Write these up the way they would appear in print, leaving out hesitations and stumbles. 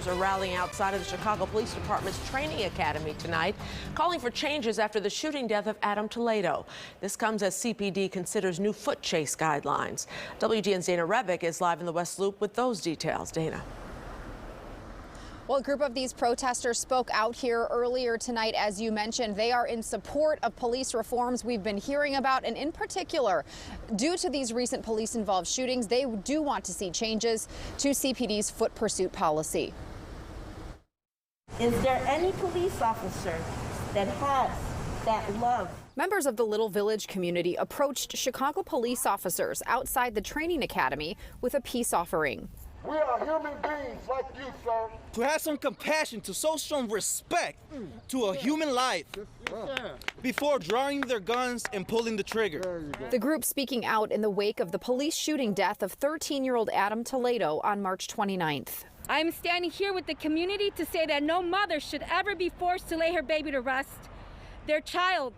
Are rallying outside of the Chicago Police Department's training academy tonight, calling for changes after the shooting death of Adam Toledo. This comes as CPD considers new foot chase guidelines. WGN's Dana Rebick is live in the West Loop with those details. Dana. Well, a group of these protesters spoke out here earlier tonight. As you mentioned, they are in support of police reforms we've been hearing about. And in particular, due to these recent police-involved shootings, they do want to see changes to CPD's foot pursuit policy. Is there any police officer that has that love? Members of the Little Village community approached Chicago police officers outside the training academy with a peace offering. We are human beings like you, sir. To have some compassion, to show some respect to a human life before drawing their guns and pulling the trigger. The group speaking out in the wake of the police shooting death of 13-year-old Adam Toledo on March 29th. I'm standing here with the community to say that no mother should ever be forced to lay her baby to rest, their child,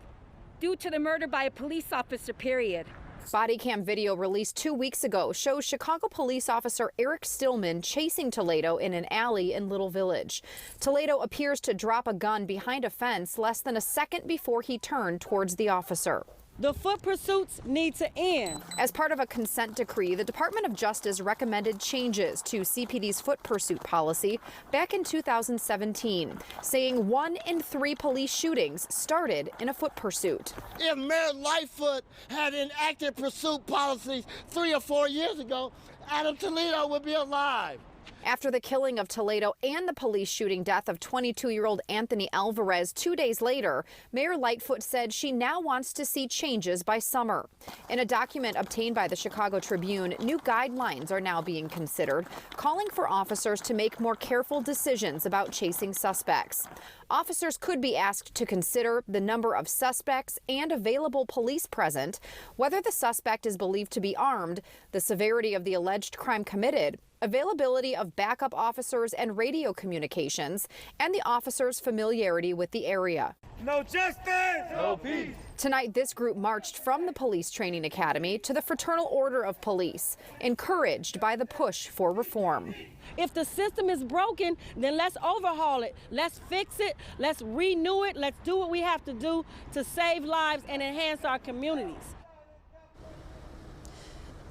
due to the murder by a police officer, period. Body cam video released 2 weeks ago shows Chicago police officer Eric Stillman chasing Toledo in an alley in Little Village. Toledo appears to drop a gun behind a fence less than a second before he turned towards the officer. The foot pursuits need to end. As part of a consent decree, the Department of Justice recommended changes to CPD's foot pursuit policy back in 2017, saying 1 in 3 police shootings started in a foot pursuit. If Mayor Lightfoot had enacted pursuit policies 3 or 4 years ago, Adam Toledo would be alive. After the killing of Toledo and the police shooting death of 22-year-old Anthony Alvarez 2 days later, Mayor Lightfoot said she now wants to see changes by summer. In a document obtained by the Chicago Tribune, new guidelines are now being considered, calling for officers to make more careful decisions about chasing suspects. Officers could be asked to consider the number of suspects and available police present, whether the suspect is believed to be armed, the severity of the alleged crime committed, availability of backup officers and radio communications, and the officer's familiarity with the area. No justice, no peace. Tonight, this group marched from the police training academy to the Fraternal Order of Police, encouraged by the push for reform. If the system is broken, then let's overhaul it. Let's fix it. Let's renew it. Let's do what we have to do to save lives and enhance our communities.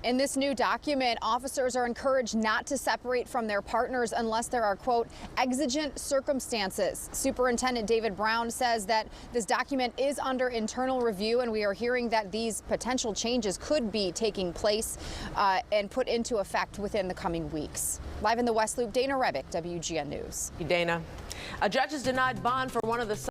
In this new document, officers are encouraged not to separate from their partners unless there are, quote, exigent circumstances. Superintendent David Brown says that this document is under internal review, and we are hearing that these potential changes could be taking place and put into effect within the coming weeks. Live in the West Loop, Dana Rebick, WGN News. Dana. A judge has denied bond for one of the